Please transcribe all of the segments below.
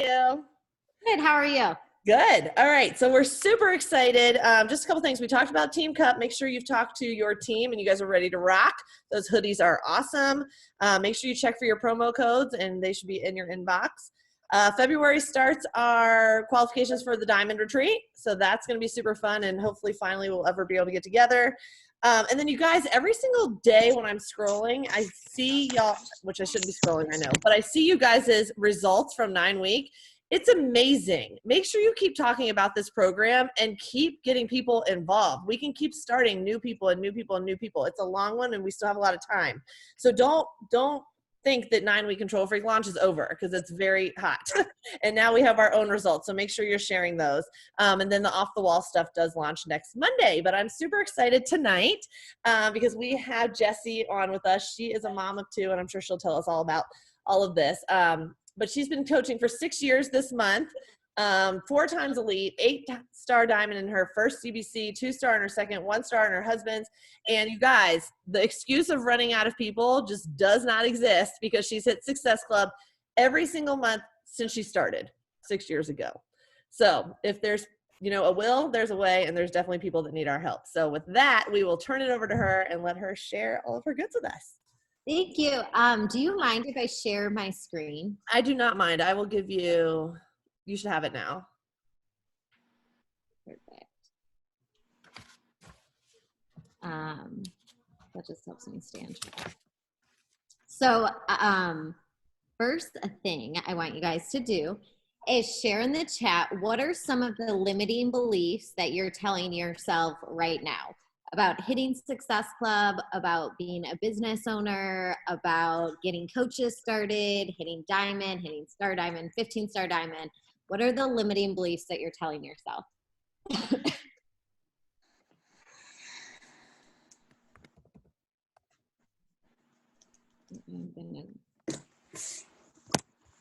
You. Good. How are you? Good. All right. So we're super excited. Just a couple things. We talked about Team Cup. Make sure you've talked to your team and you guys are ready to rock. Those hoodies are awesome. Make sure you check for your promo codes and they should be in your inbox. February starts our qualifications for the Diamond Retreat. So that's going to be super fun and hopefully finally we'll ever be able to get together. And then you guys, every single day when I'm scrolling, I see y'all, which I shouldn't be scrolling, I know, but I see you guys' results from 9 week. It's amazing. Make sure you keep talking about this program and keep getting people involved. We can keep starting new people and new people and new people. It's a long one and we still have a lot of time. So don't think that 9 week Control Freak launch is over because it's very hot. And now we have our own results. So make sure you're sharing those. And then the off the wall stuff does launch next Monday, but I'm super excited tonight because we have Jessie on with us. She is a mom of 2 and I'm sure she'll tell us all about all of this. But she's been coaching for 6 years this month, 4 times elite, 8-star diamond in her first CBC, 2-star in her second, 1-star in her husband's. And you guys, the excuse of running out of people just does not exist because she's hit Success Club every single month since she started 6 years ago. So if there's a will, there's a way, and there's definitely people that need our help. So with that, we will turn it over to her and let her share all of her goods with us. Thank you. Do you mind if I share my screen? I do not mind. I will give you should have it now. Perfect. That just helps me stand. So, first thing I want you guys to do is share in the chat, what are some of the limiting beliefs that you're telling yourself right now? About hitting Success Club, about being a business owner, about getting coaches started, hitting diamond, hitting star diamond, 15-star diamond. What are the limiting beliefs that you're telling yourself? I'm gonna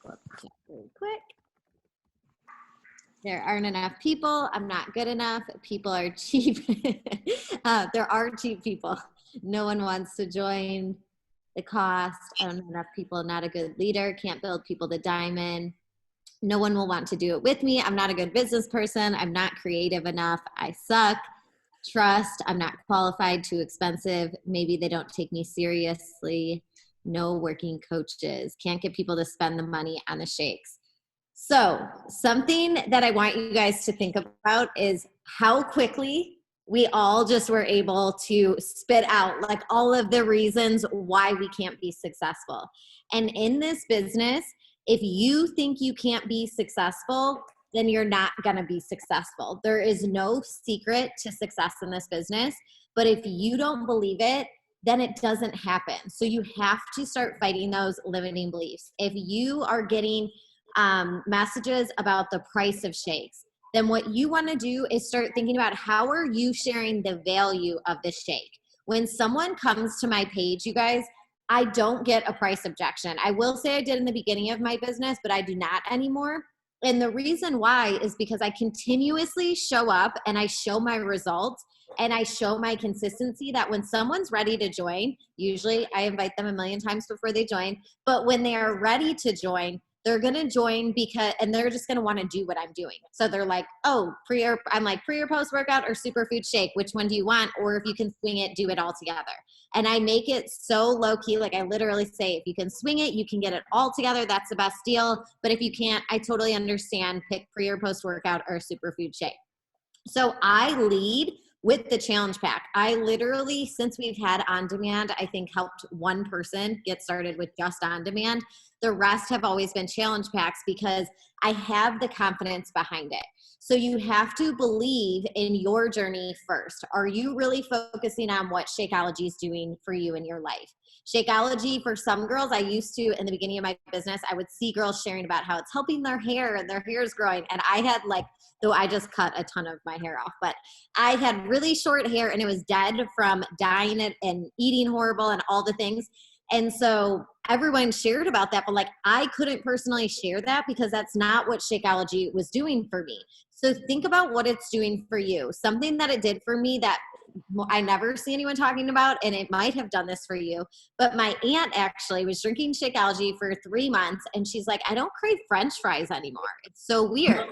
go up the chat really quick. There aren't enough people. I'm not good enough. People are cheap. There are cheap people. No one wants to join the cost. I don't have enough people. Not a good leader. Can't build people to diamond. No one will want to do it with me. I'm not a good business person. I'm not creative enough. I suck. Trust. I'm not qualified. Too expensive. Maybe they don't take me seriously. No working coaches. Can't get people to spend the money on the shakes. So something that I want you guys to think about is how quickly we all just were able to spit out like all of the reasons why we can't be successful. And in this business, if you think you can't be successful, then you're not going to be successful. There is no secret to success in this business, but if you don't believe it, then it doesn't happen. So you have to start fighting those limiting beliefs. If you are getting messages about the price of shakes, then what you want to do is start thinking about how are you sharing the value of the shake. When someone comes to my page, you guys, I don't get a price objection. I will say I did in the beginning of my business, but I do not anymore. And the reason why is because I continuously show up and I show my results and I show my consistency that when someone's ready to join, usually I invite them a million times before they join, but when they are ready to join, they're going to join and they're just going to want to do what I'm doing. So they're like, oh, I'm like pre or post workout or superfood shake. Which one do you want? Or if you can swing it, do it all together. And I make it so low key. Like I literally say, if you can swing it, you can get it all together. That's the best deal. But if you can't, I totally understand. Pick pre or post workout or superfood shake. So I lead with the challenge pack. I literally, since we've had on demand, I think helped one person get started with just on demand. The rest have always been challenge packs because I have the confidence behind it. So you have to believe in your journey first. Are you really focusing on what Shakeology is doing for you in your life? Shakeology, for some girls, I used to, in the beginning of my business, I would see girls sharing about how it's helping their hair and their hair is growing. And I had though I just cut a ton of my hair off, but I had really short hair and it was dead from dyeing it and eating horrible and all the things. And so everyone shared about that, but I couldn't personally share that because that's not what Shakeology was doing for me. So think about what it's doing for you. Something that it did for me that I never see anyone talking about, and it might have done this for you, but my aunt actually was drinking Shakeology for 3 months, and she's like, I don't crave French fries anymore. It's so weird.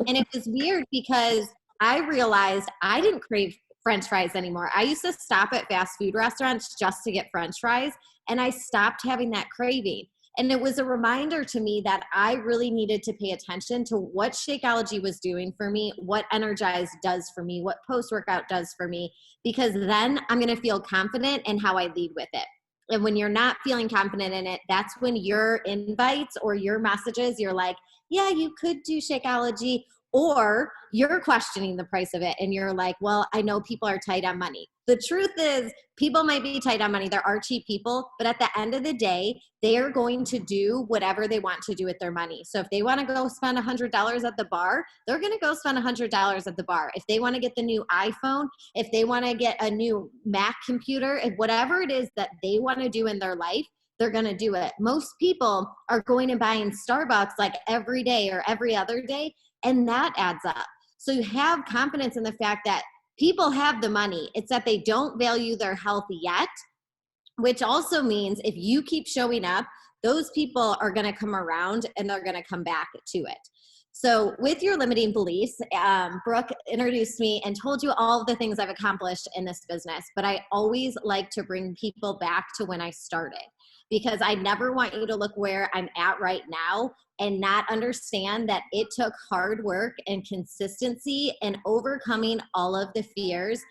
And it was weird because I realized I didn't crave French fries anymore. I used to stop at fast food restaurants just to get French fries, and I stopped having that craving. And it was a reminder to me that I really needed to pay attention to what Shakeology was doing for me, what Energize does for me, what post-workout does for me, because then I'm going to feel confident in how I lead with it. And when you're not feeling confident in it, that's when your invites or your messages, you're like, yeah, you could do Shakeology, or you're questioning the price of it and you're like, well, I know people are tight on money. The truth is, people might be tight on money. There are cheap people, but at the end of the day, they are going to do whatever they want to do with their money. So if they want to go spend $100 at the bar, they're going to go spend $100 at the bar. If they want to get the new iPhone, if they want to get a new Mac computer, if whatever it is that they want to do in their life, they're going to do it. Most people are going and buying Starbucks like every day or every other day, and that adds up. So you have confidence in the fact that people have the money. It's that they don't value their health yet, which also means if you keep showing up, those people are going to come around and they're going to come back to it. So with your limiting beliefs, Brooke introduced me and told you all of the things I've accomplished in this business, but I always like to bring people back to when I started, because I never want you to look where I'm at right now and not understand that it took hard work and consistency and overcoming all of the fears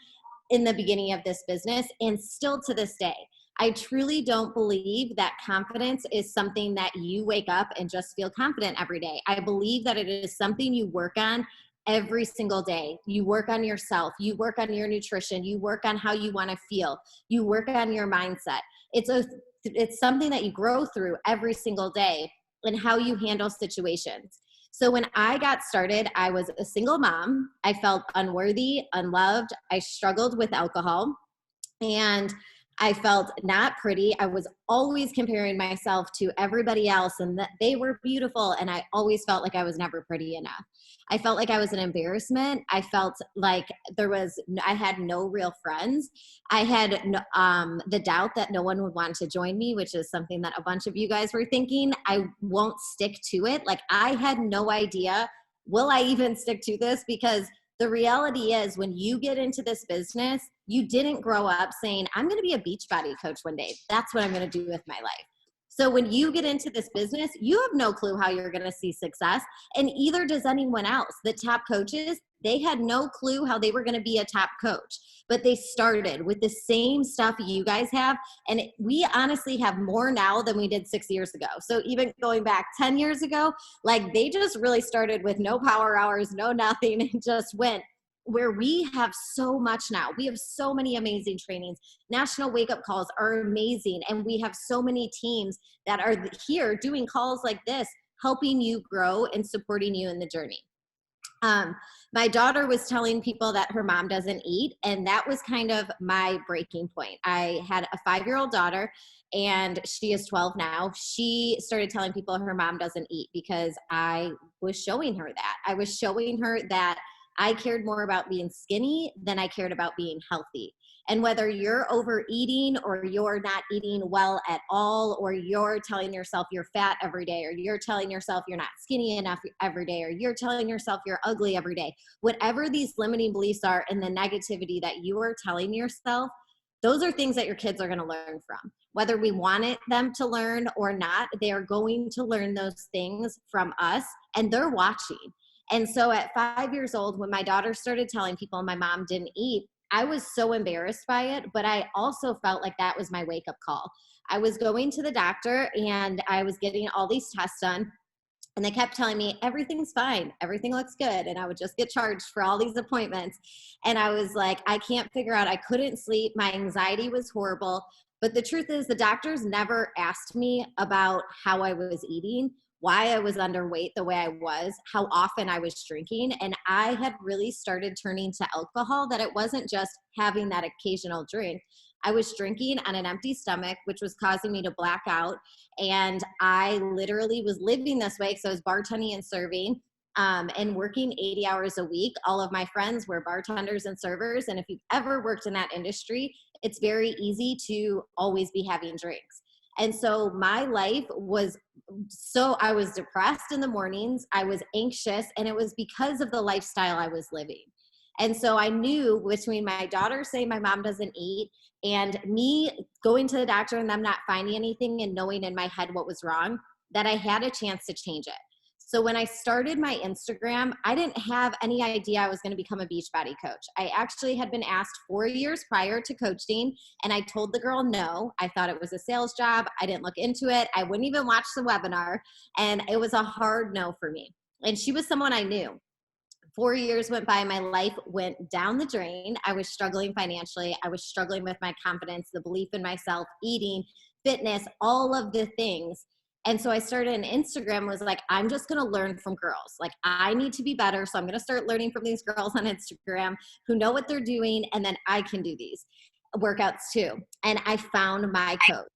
in the beginning of this business, and still to this day. I truly don't believe that confidence is something that you wake up and just feel confident every day. I believe that it is something you work on every single day. You work on yourself, you work on your nutrition, you work on how you want to feel, you work on your mindset. It's something that you grow through every single day, and how you handle situations. So when I got started, I was a single mom. I felt unworthy, unloved. I struggled with alcohol, and I felt not pretty. I was always comparing myself to everybody else and that they were beautiful, and I always felt like I was never pretty enough. I felt like I was an embarrassment. I felt like I had no real friends. I had the doubt that no one would want to join me, which is something that a bunch of you guys were thinking. I won't stick to it. Like, I had no idea, will I even stick to this? Because the reality is, when you get into this business, you didn't grow up saying, I'm going to be a Beachbody coach one day. That's what I'm going to do with my life. So when you get into this business, you have no clue how you're going to see success, and either does anyone else. The top coaches, they had no clue how they were going to be a top coach, but they started with the same stuff you guys have. And we honestly have more now than we did 6 years ago. So even going back 10 years ago, like, they just really started with no power hours, no nothing, and just went. Where we have so much now. We have so many amazing trainings. National Wake Up Calls are amazing. And we have so many teams that are here doing calls like this, helping you grow and supporting you in the journey. My daughter was telling people that her mom doesn't eat, and that was kind of my breaking point. I had a 5-year-old daughter, and she is 12 now. She started telling people her mom doesn't eat because I was showing her that. I was showing her that I cared more about being skinny than I cared about being healthy. And whether you're overeating or you're not eating well at all, or you're telling yourself you're fat every day, or you're telling yourself you're not skinny enough every day, or you're telling yourself you're ugly every day, whatever these limiting beliefs are and the negativity that you are telling yourself, those are things that your kids are going to learn from. Whether we wanted them to learn or not, they are going to learn those things from us, and they're watching. And so at 5 years old, when my daughter started telling people my mom didn't eat, I was so embarrassed by it, but I also felt like that was my wake-up call. I was going to the doctor and I was getting all these tests done, and they kept telling me everything's fine, everything looks good, and I would just get charged for all these appointments. And I was like, I can't figure out, I couldn't sleep, my anxiety was horrible. But the truth is, the doctors never asked me about how I was eating, why I was underweight the way I was, how often I was drinking. And I had really started turning to alcohol, that it wasn't just having that occasional drink. I was drinking on an empty stomach, which was causing me to black out. And I literally was living this way because I was bartending and serving. and working 80 hours a week. All of my friends were bartenders and servers. And if you've ever worked in that industry, it's very easy to always be having drinks. And so my life was I was depressed in the mornings, I was anxious, and it was because of the lifestyle I was living. And so I knew between my daughter saying my mom doesn't eat and me going to the doctor and them not finding anything and knowing in my head what was wrong, that I had a chance to change it. So when I started my Instagram, I didn't have any idea I was going to become a Beachbody coach. I actually had been asked 4 years prior to coaching, and I told the girl no. I thought it was a sales job. I didn't look into it. I wouldn't even watch the webinar, and it was a hard no for me. And she was someone I knew. 4 years went by, my life went down the drain. I was struggling financially. I was struggling with my confidence, the belief in myself, eating, fitness, all of the things. And so I started an Instagram, was like, I'm just going to learn from girls. Like, I need to be better. So I'm going to start learning from these girls on Instagram who know what they're doing. And then I can do these workouts too. And I found my coach.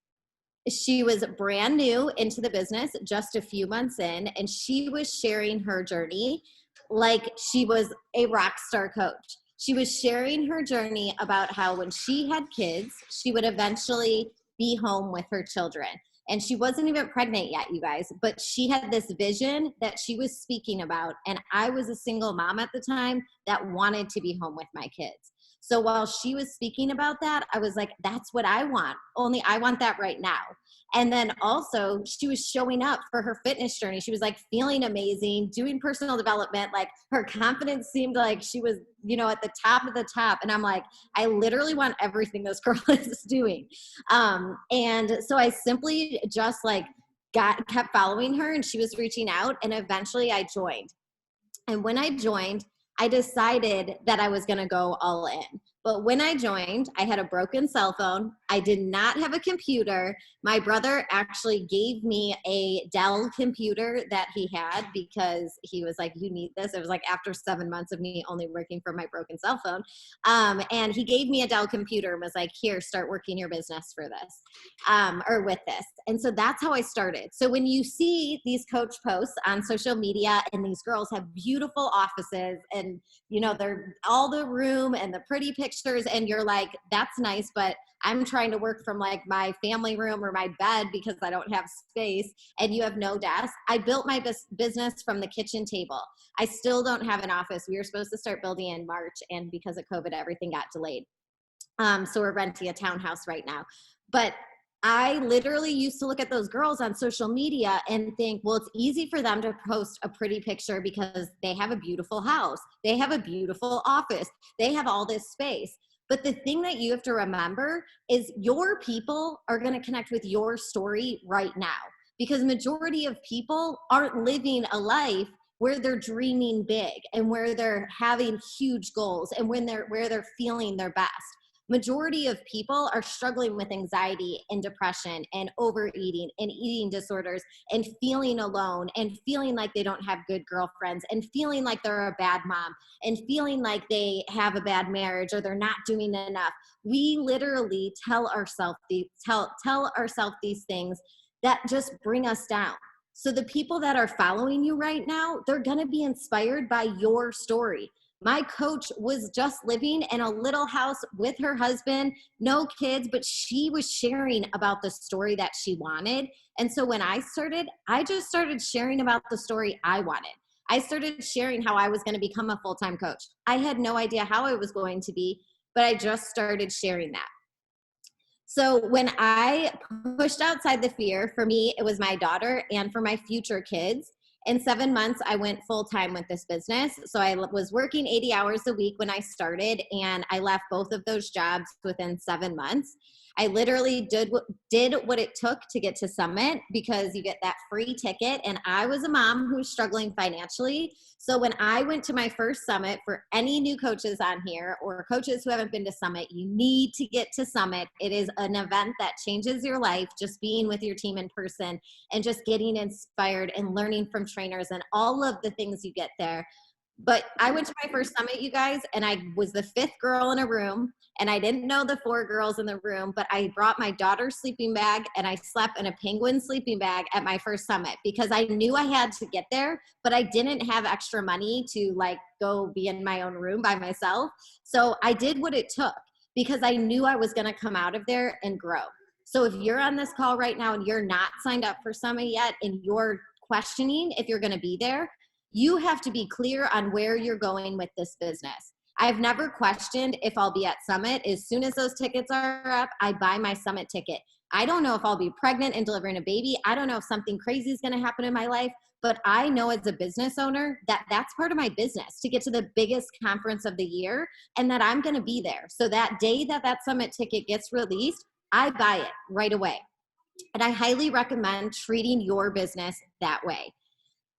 She was brand new into the business, just a few months in, and she was sharing her journey like she was a rock star coach. She was sharing her journey about how when she had kids, she would eventually be home with her children. And she wasn't even pregnant yet, you guys, but she had this vision that she was speaking about. And I was a single mom at the time that wanted to be home with my kids. So while she was speaking about that, I was like, that's what I want. Only I want that right now. And then also she was showing up for her fitness journey. She was like feeling amazing, doing personal development. Like her confidence seemed like she was, at the top of the top. And I'm like, I literally want everything this girl is doing. And so I simply just kept following her, and she was reaching out, and eventually I joined. And when I joined, I decided that I was going to go all in. But when I joined, I had a broken cell phone. I did not have a computer. My brother actually gave me a Dell computer that he had because he was like, you need this. It was like after 7 months of me only working for my broken cell phone. And he gave me a Dell computer and was like, here, start working your business for this or with this. And so that's how I started. So when you see these coach posts on social media and these girls have beautiful offices and, they're all the room and the pretty pictures, and you're like, that's nice, but I'm trying to work from like my family room or my bed because I don't have space, and you have no desk. I built my business from the kitchen table. I still don't have an office. We were supposed to start building in March, and because of COVID, everything got delayed. So we're renting a townhouse right now. But I literally used to look at those girls on social media and think, well, it's easy for them to post a pretty picture because they have a beautiful house. They have a beautiful office. They have all this space. But the thing that you have to remember is your people are going to connect with your story right now, because majority of people aren't living a life where they're dreaming big and where they're having huge goals and where they're feeling their best. Majority of people are struggling with anxiety and depression and overeating and eating disorders and feeling alone and feeling like they don't have good girlfriends and feeling like they're a bad mom and feeling like they have a bad marriage or they're not doing enough. We literally tell ourselves these things that just bring us down. So the people that are following you right now, they're going to be inspired by your story. My coach was just living in a little house with her husband, no kids, but she was sharing about the story that she wanted. And so when I just started sharing about the story I wanted. I started sharing how I was going to become a full-time coach. I had no idea how I was going to be, but I just started sharing that. So when I pushed outside the fear, for me, it was my daughter and for my future kids. In 7 months, I went full-time with this business. So I was working 80 hours a week when I started, and I left both of those jobs within 7 months. I literally did what it took to get to Summit because you get that free ticket. And I was a mom who was struggling financially. So when I went to my first Summit, for any new coaches on here or coaches who haven't been to Summit, you need to get to Summit. It is an event that changes your life, just being with your team in person and just getting inspired and learning from trainers and all of the things you get there. But I went to my first summit, you guys, and I was the 5th girl in a room, and I didn't know the 4 girls in the room, but I brought my daughter's sleeping bag and I slept in a penguin sleeping bag at my first summit because I knew I had to get there, but I didn't have extra money to like go be in my own room by myself. So I did what it took because I knew I was going to come out of there and grow. So if you're on this call right now and you're not signed up for Summit yet and you're questioning if you're going to be there, you have to be clear on where you're going with this business. I've never questioned if I'll be at Summit. As soon as those tickets are up, I buy my Summit ticket. I don't know if I'll be pregnant and delivering a baby. I don't know if something crazy is going to happen in my life, but I know as a business owner that that's part of my business to get to the biggest conference of the year and that I'm going to be there. So that day that that Summit ticket gets released, I buy it right away. And I highly recommend treating your business that way.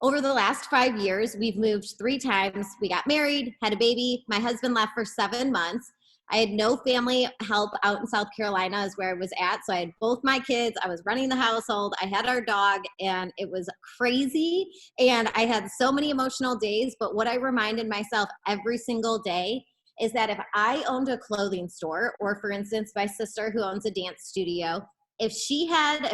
Over the last 5 years, we've moved 3 times. We got married, had a baby. My husband left for 7 months. I had no family help out in South Carolina is where I was at. So I had both my kids. I was running the household. I had our dog and it was crazy. And I had so many emotional days. But what I reminded myself every single day is that if I owned a clothing store, or for instance, my sister who owns a dance studio, if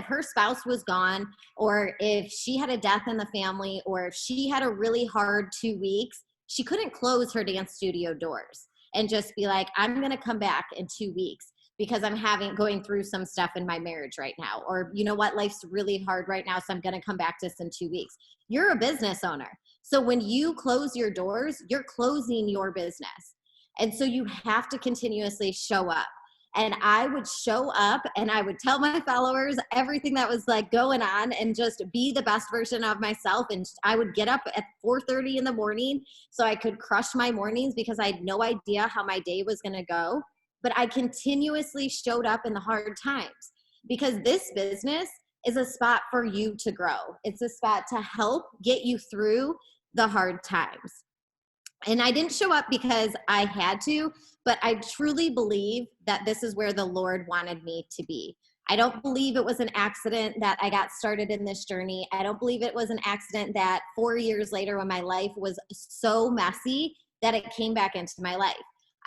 her spouse was gone, or if she had a death in the family, or if she had a really hard 2 weeks, she couldn't close her dance studio doors and just be like, I'm going to come back in 2 weeks because I'm going through some stuff in my marriage right now. Or, you know what, life's really hard right now, so I'm going to come back to this in 2 weeks. You're a business owner. So when you close your doors, you're closing your business. And so you have to continuously show up. And I would show up and I would tell my followers everything that was like going on and just be the best version of myself. And I would get up at 4:30 in the morning so I could crush my mornings because I had no idea how my day was going to go. But I continuously showed up in the hard times because this business is a spot for you to grow. It's a spot to help get you through the hard times. And I didn't show up because I had to, but I truly believe that this is where the Lord wanted me to be. I don't believe it was an accident that I got started in this journey. I don't believe it was an accident that 4 years later when my life was so messy that it came back into my life.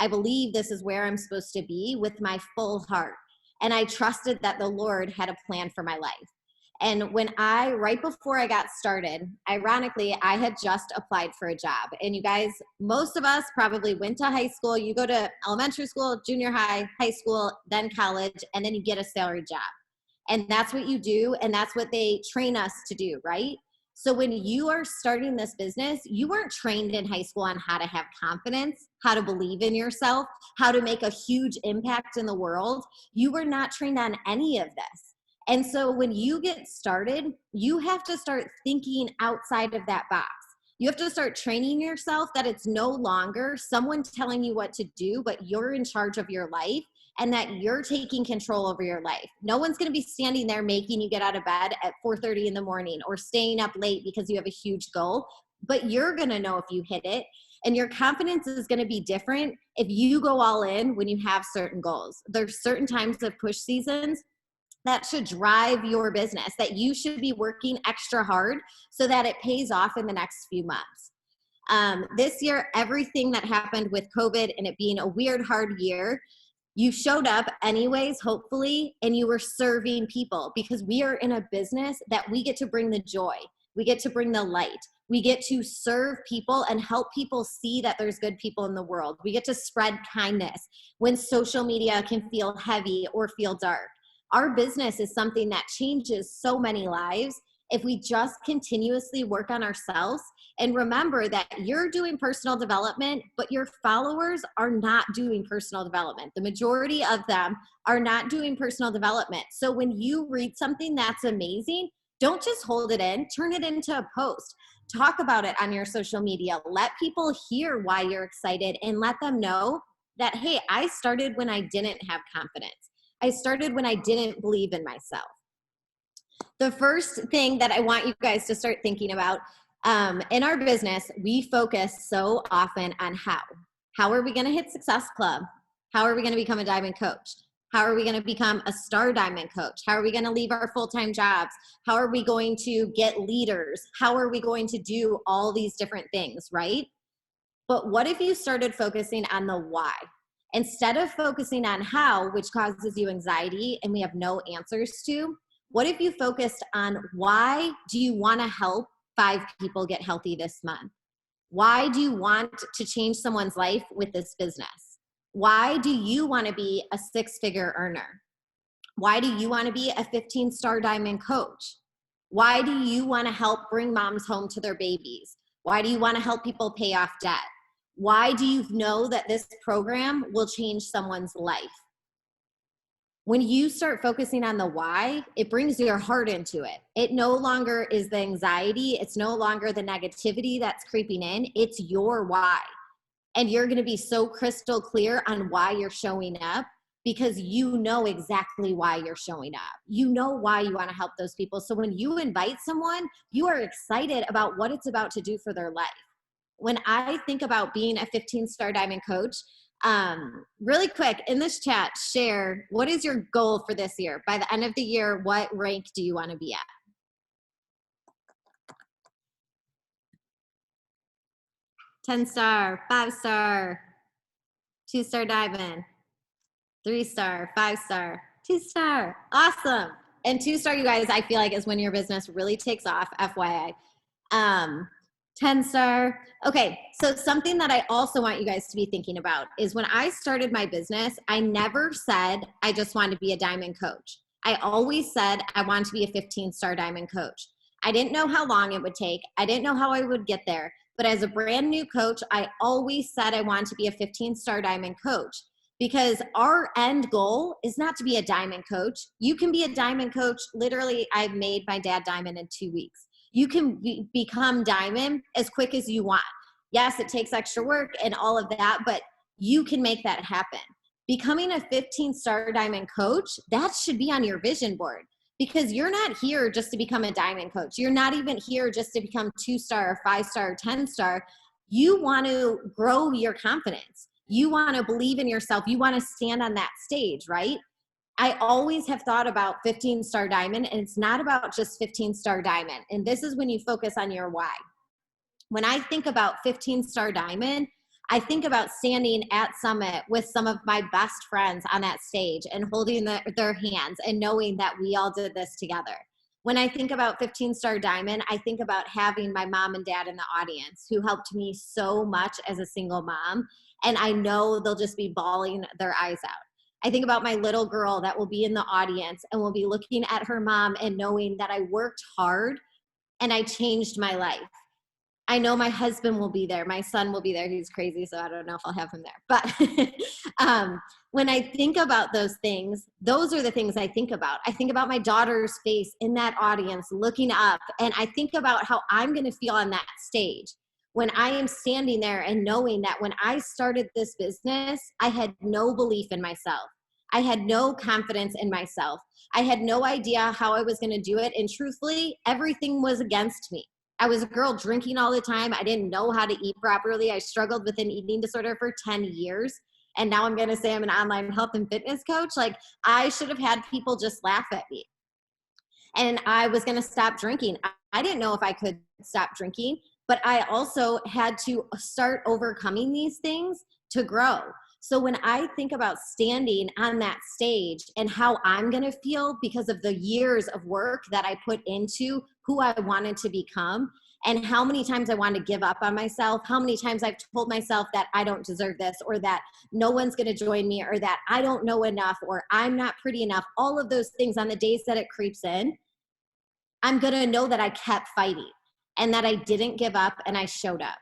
I believe this is where I'm supposed to be with my full heart. And I trusted that the Lord had a plan for my life. And right before I got started, ironically, I had just applied for a job. And you guys, most of us probably went to high school. You go to elementary school, junior high, high school, then college, and then you get a salary job. And that's what you do. And that's what they train us to do, right? So when you are starting this business, you weren't trained in high school on how to have confidence, how to believe in yourself, how to make a huge impact in the world. You were not trained on any of this. And so when you get started, you have to start thinking outside of that box. You have to start training yourself that it's no longer someone telling you what to do, but you're in charge of your life and that you're taking control over your life. No one's going to be standing there making you get out of bed at 4:30 in the morning or staying up late because you have a huge goal, but you're going to know if you hit it. And your confidence is going to be different if you go all in when you have certain goals. There's certain times of push seasons that should drive your business, that you should be working extra hard so that it pays off in the next few months. This year, everything that happened with COVID and it being a weird, hard year, you showed up anyways, hopefully, and you were serving people because we are in a business that we get to bring the joy. We get to bring the light. We get to serve people and help people see that there's good people in the world. We get to spread kindness when social media can feel heavy or feel dark. Our business is something that changes so many lives if we just continuously work on ourselves and remember that you're doing personal development, but your followers are not doing personal development. The majority of them are not doing personal development. So when you read something that's amazing, don't just hold it in, turn it into a post. Talk about it on your social media. Let people hear why you're excited and let them know that, hey, I started when I didn't have confidence. I started when I didn't believe in myself. The first thing that I want you guys to start thinking about in our business, we focus so often on how. How are we going to hit Success Club? How are we going to become a diamond coach? How are we going to become a star diamond coach? How are we going to leave our full-time jobs? How are we going to get leaders? How are we going to do all these different things, right? But what if you started focusing on the why? Instead of focusing on how, which causes you anxiety and we have no answers to, what if you focused on why do you want to help 5 people get healthy this month? Why do you want to change someone's life with this business? Why do you want to be a 6-figure earner? Why do you want to be a 15-star diamond coach? Why do you want to help bring moms home to their babies? Why do you want to help people pay off debt? Why do you know that this program will change someone's life? When you start focusing on the why, it brings your heart into it. It no longer is the anxiety. It's no longer the negativity that's creeping in. It's your why. And you're going to be so crystal clear on why you're showing up because you know exactly why you're showing up. You know why you want to help those people. So when you invite someone, you are excited about what it's about to do for their life. When I think about being a 15-star diamond coach, really quick in this chat, share what is your goal for this year? By the end of the year, what rank do you want to be at? 10-star, 5-star, 2-star diamond, 3-star, 5-star, 2-star. Awesome. And 2-star, you guys, I feel like is when your business really takes off, FYI. 10-star. Okay, so something that I also want you guys to be thinking about is when I started my business, I never said I just wanted to be a diamond coach. I always said I want to be a 15-star diamond coach. I didn't know how long it would take. I didn't know how I would get there. But as a brand new coach, I always said I want to be a 15-star diamond coach because our end goal is not to be a diamond coach. You can be a diamond coach. Literally, I made my dad diamond in 2 weeks. You can become diamond as quick as you want. Yes, it takes extra work and all of that, but you can make that happen. Becoming a 15-star diamond coach, that should be on your vision board because you're not here just to become a diamond coach. You're not even here just to become 2-star or 5-star or 10-star. You want to grow your confidence. You want to believe in yourself. You want to stand on that stage, right? I always have thought about 15-star diamond, and it's not about just 15-star diamond. And this is when you focus on your why. When I think about 15-star diamond, I think about standing at Summit with some of my best friends on that stage and holding their hands and knowing that we all did this together. When I think about 15-star diamond, I think about having my mom and dad in the audience who helped me so much as a single mom. And I know they'll just be bawling their eyes out. I think about my little girl that will be in the audience and will be looking at her mom and knowing that I worked hard and I changed my life. I know my husband will be there. My son will be there. He's crazy, so I don't know if I'll have him there. But when I think about those things, those are the things I think about. I think about my daughter's face in that audience looking up, and I think about how I'm going to feel on that stage when I am standing there and knowing that when I started this business, I had no belief in myself. I had no confidence in myself. I had no idea how I was going to do it. And truthfully, everything was against me. I was a girl drinking all the time. I didn't know how to eat properly. I struggled with an eating disorder for 10 years. And now I'm going to say I'm an online health and fitness coach. Like, I should have had people just laugh at me. And I was going to stop drinking. I didn't know if I could stop drinking, but I also had to start overcoming these things to grow. So when I think about standing on that stage and how I'm going to feel because of the years of work that I put into who I wanted to become, and how many times I wanted to give up on myself, how many times I've told myself that I don't deserve this, or that no one's going to join me, or that I don't know enough, or I'm not pretty enough, all of those things on the days that it creeps in, I'm going to know that I kept fighting and that I didn't give up and I showed up.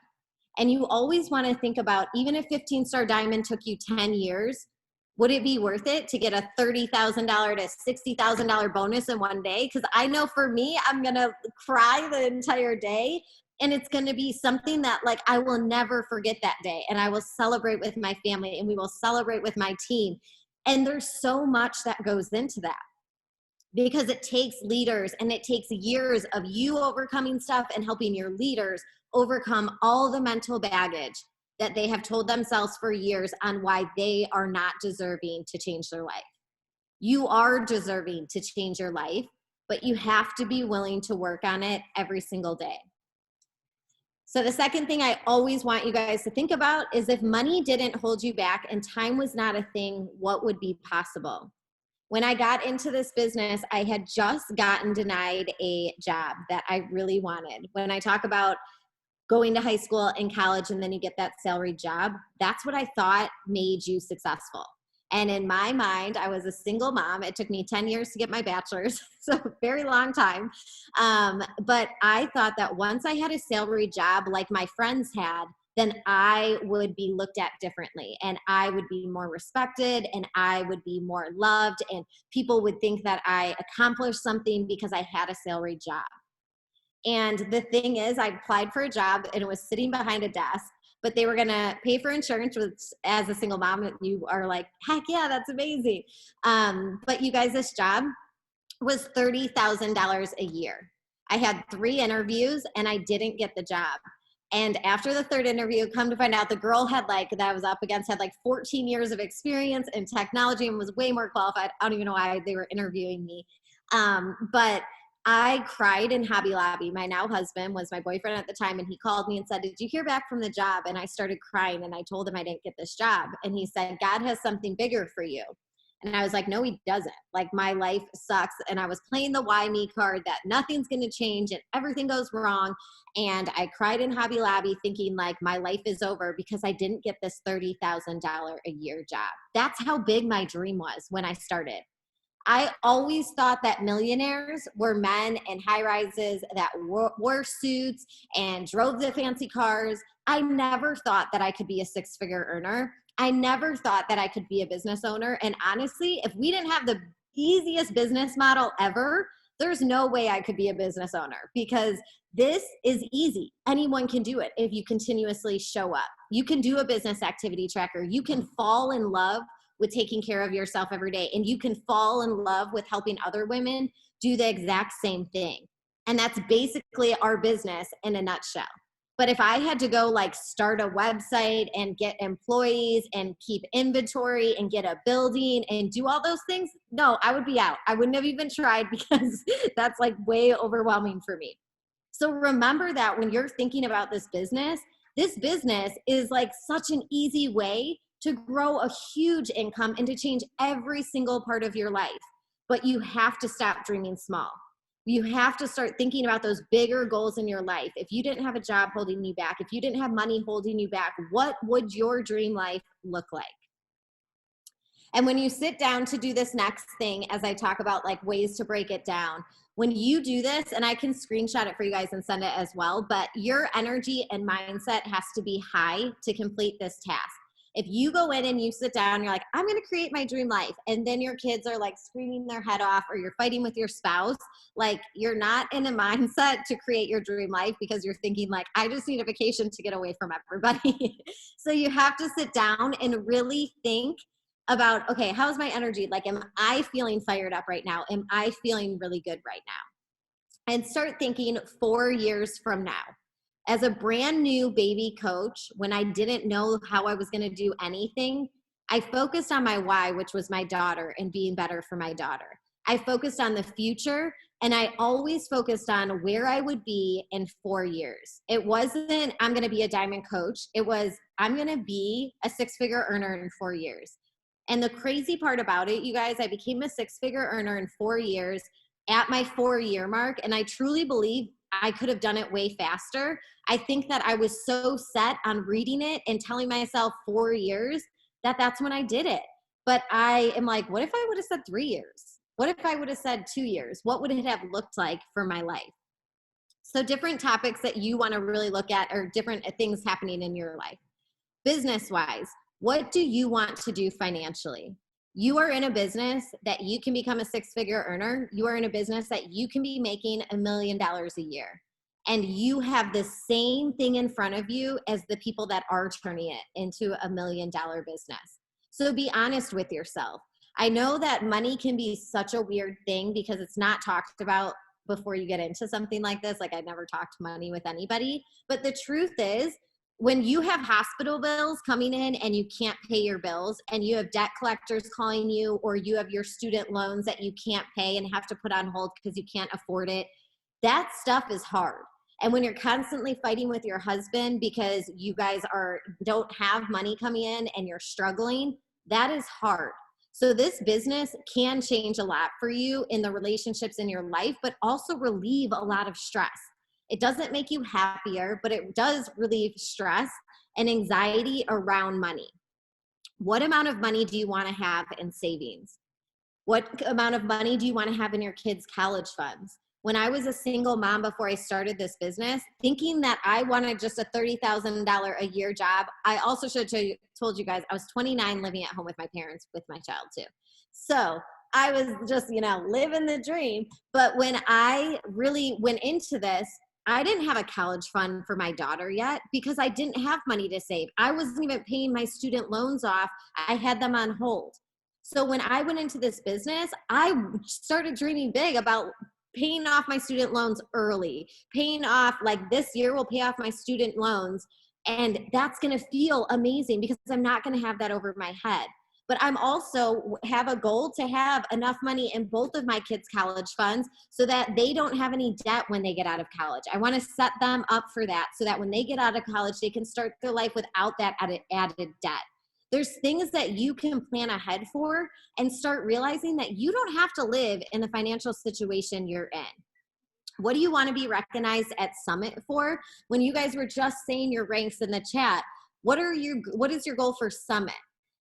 And you always want to think about, even if 15-star diamond took you 10 years, would it be worth it to get a $30,000 to $60,000 bonus in one day? Because I know for me, I'm going to cry the entire day. And it's going to be something that, like, I will never forget that day. And I will celebrate with my family and we will celebrate with my team. And there's so much that goes into that, because it takes leaders and it takes years of you overcoming stuff and helping your leaders overcome all the mental baggage that they have told themselves for years on why they are not deserving to change their life. You are deserving to change your life, but you have to be willing to work on it every single day. So the second thing I always want you guys to think about is if money didn't hold you back and time was not a thing, what would be possible? When I got into this business, I had just gotten denied a job that I really wanted. When I talk about going to high school and college and then you get that salary job, that's what I thought made you successful. And in my mind, I was a single mom. It took me 10 years to get my bachelor's, so very long time. But I thought that once I had a salary job like my friends had, then I would be looked at differently and I would be more respected and I would be more loved and people would think that I accomplished something because I had a salary job. And the thing is, I applied for a job and it was sitting behind a desk, but they were going to pay for insurance, which as a single mom, you are like, heck yeah, that's amazing. But you guys, this job was $30,000 a year. I had 3 interviews and I didn't get the job. And after the 3rd interview, come to find out the girl had that I was up against had 14 years of experience in technology and was way more qualified. I don't even know why they were interviewing me. But I cried in Hobby Lobby. My now husband was my boyfriend at the time, and he called me and said, "Did you hear back from the job?" And I started crying, and I told him I didn't get this job. And he said, "God has something bigger for you." And I was like, "No, he doesn't. My life sucks." And I was playing the why me card that nothing's going to change and everything goes wrong. And I cried in Hobby Lobby thinking my life is over because I didn't get this $30,000 a year job. That's how big my dream was when I started. I always thought that millionaires were men in high rises that wore suits and drove the fancy cars. I never thought that I could be a 6-figure earner. I never thought that I could be a business owner. And honestly, if we didn't have the easiest business model ever, there's no way I could be a business owner because this is easy. Anyone can do it if you continuously show up. You can do a business activity tracker. You can fall in love with taking care of yourself every day. And you can fall in love with helping other women do the exact same thing. And that's basically our business in a nutshell. But if I had to go start a website and get employees and keep inventory and get a building and do all those things, no, I would be out. I wouldn't have even tried because that's way overwhelming for me. So remember that when you're thinking about this business is such an easy way to grow a huge income and to change every single part of your life. But you have to stop dreaming small. You have to start thinking about those bigger goals in your life. If you didn't have a job holding you back, if you didn't have money holding you back, what would your dream life look like? And when you sit down to do this next thing, as I talk about ways to break it down, when you do this, and I can screenshot it for you guys and send it as well, but your energy and mindset has to be high to complete this task. If you go in and you sit down, you're like, I'm going to create my dream life. And then your kids are screaming their head off or you're fighting with your spouse. You're not in a mindset to create your dream life because you're thinking I just need a vacation to get away from everybody. So you have to sit down and really think about, okay, how's my energy? Am I feeling fired up right now? Am I feeling really good right now? And start thinking 4 years from now. As a brand new baby coach, when I didn't know how I was going to do anything, I focused on my why, which was my daughter and being better for my daughter. I focused on the future, and I always focused on where I would be in 4 years. It wasn't, I'm going to be a diamond coach. It was, I'm going to be a 6-figure earner in 4 years. And the crazy part about it, you guys, I became a 6-figure earner in 4 years at my 4-year mark. And I truly believe I could have done it way faster. I think that I was so set on reading it and telling myself 4 years that that's when I did it. But I am what if I would have said 3 years? What if I would have said 2 years? What would it have looked like for my life? So different topics that you want to really look at are different things happening in your life. Business-wise, what do you want to do financially? You are in a business that you can become a 6-figure earner. You are in a business that you can be making $1 million a year. And you have the same thing in front of you as the people that are turning it into $1 million business. So be honest with yourself. I know that money can be such a weird thing because it's not talked about before you get into something like this. I never talked money with anybody. But the truth is, when you have hospital bills coming in and you can't pay your bills and you have debt collectors calling you or you have your student loans that you can't pay and have to put on hold because you can't afford it, that stuff is hard. And when you're constantly fighting with your husband because you guys don't have money coming in and you're struggling, that is hard. So this business can change a lot for you in the relationships in your life, but also relieve a lot of stress. It doesn't make you happier, but it does relieve stress and anxiety around money. What amount of money do you want to have in savings? What amount of money do you want to have in your kids' college funds? When I was a single mom before I started this business, thinking that I wanted just a $30,000 a year job, I also should have told you guys I was 29 living at home with my parents with my child too. So I was just, living the dream. But when I really went into this, I didn't have a college fund for my daughter yet because I didn't have money to save. I wasn't even paying my student loans off. I had them on hold. So when I went into this business, I started dreaming big about paying off my student loans early, paying off, like this year we'll pay off my student loans. And that's going to feel amazing because I'm not going to have that over my head. But I'm also have a goal to have enough money in both of my kids' college funds so that they don't have any debt when they get out of college. I want to set them up for that so that when they get out of college, they can start their life without that added debt. There's things that you can plan ahead for and start realizing that you don't have to live in the financial situation you're in. What do you want to be recognized at Summit for? When you guys were just saying your ranks in the chat, what is your goal for Summit?